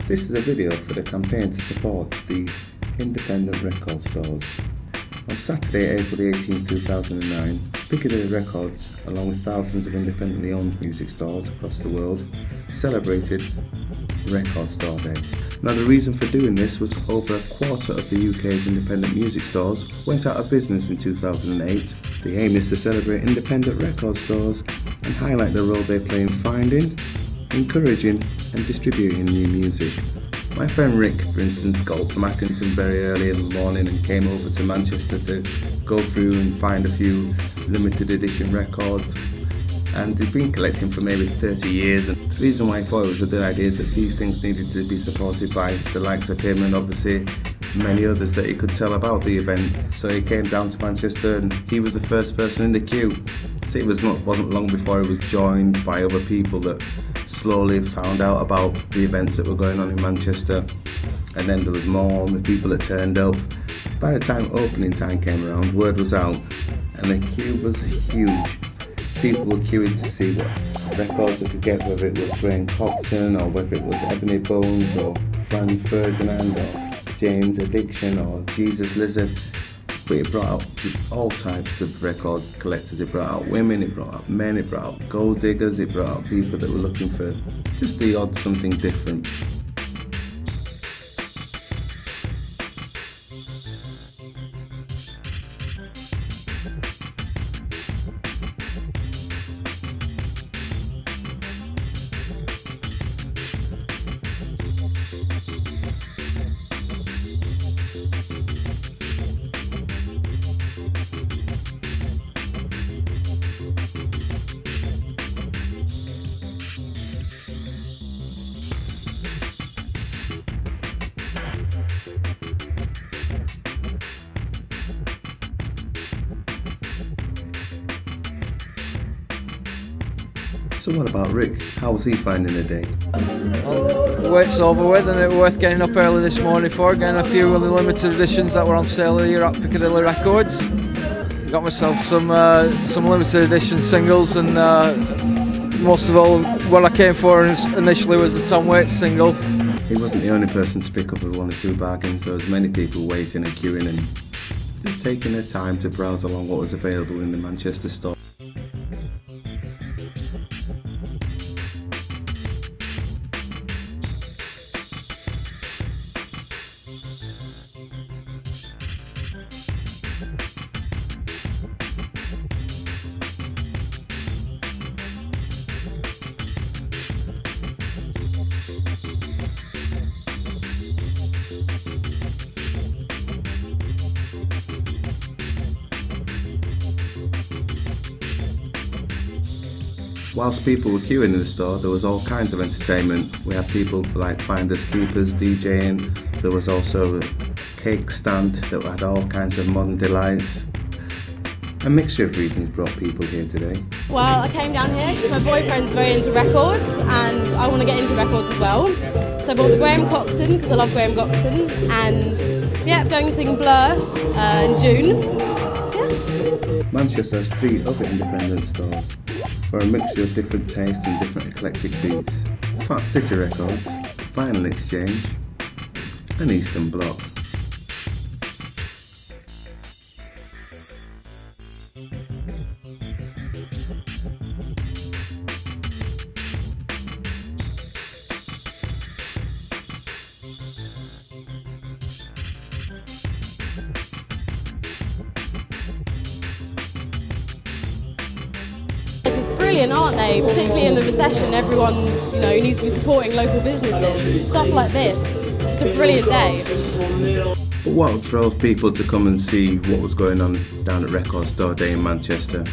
This is a video for the campaign to support the Independent Record Stores. On Saturday, April the 18th, 2009, Piccadilly Records, along with thousands of independently owned music stores across the world, celebrated Record Store Day. Now, the reason for doing this was over a quarter of the UK's independent music stores went out of business in 2008. The aim is to celebrate independent record stores and highlight the role they play in finding, encouraging and distributing new music. My friend Rick, for instance, got up from Accrington very early in the morning and came over to Manchester to go through and find a few limited edition records, and he'd been collecting for maybe 30 years, and the reason why I thought it was a good idea is that these things needed to be supported by the likes of him and obviously many others that he could tell about the event. So he came down to Manchester and he was the first person in the queue. So it wasn't long before he was joined by other people that slowly found out about the events that were going on in Manchester, and then there was more and the people that turned up. By the time opening time came around, word was out and the queue was huge. People were queuing to see what records they could get, whether it was Graham Coxon or whether it was Ebony Bones or Franz Ferdinand or Jane's Addiction or Jesus Lizard. But it brought out all types of record collectors. It brought out women, it brought out men, it brought out gold diggers, it brought out people that were looking for just the odd something different. So what about Rick? How was he finding the day? The wait's over with and it was worth getting up early this morning for, getting a few of the limited editions that were on sale here at Piccadilly Records. Got myself some limited edition singles, and most of all what I came for initially was the Tom Waits single. He wasn't the only person to pick up with one or two bargains. There was many people waiting and queuing and just taking their time to browse along what was available in the Manchester store. Whilst people were queuing in the store, there was all kinds of entertainment. We had people like finders keepers DJing. There was also a cake stand that had all kinds of modern delights. A mixture of reasons brought people here today. Well, I came down here because my boyfriend's very into records and I want to get into records as well. So I bought the Graham Coxon because I love Graham Coxon, and yeah, I'm going to sing Blur in June. Yeah. Manchester has 3 other independent stores for a mixture of different tastes and different eclectic beats. Fat City Records, Vinyl Exchange and Eastern Bloc. It's just brilliant, aren't they? Particularly in the recession, everyone's, needs to be supporting local businesses. Stuff like this. It's just a brilliant day. But what drove people to come and see what was going on down at Record Store Day in Manchester?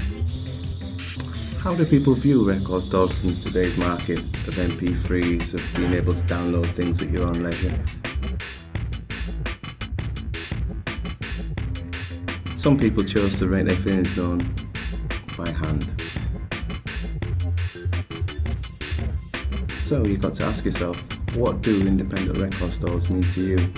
How do people view record stores in today's market of MP3s, of being able to download things at your own leisure? Some people chose to make their feelings known by hand. So you've got to ask yourself, what do independent record stores mean to you?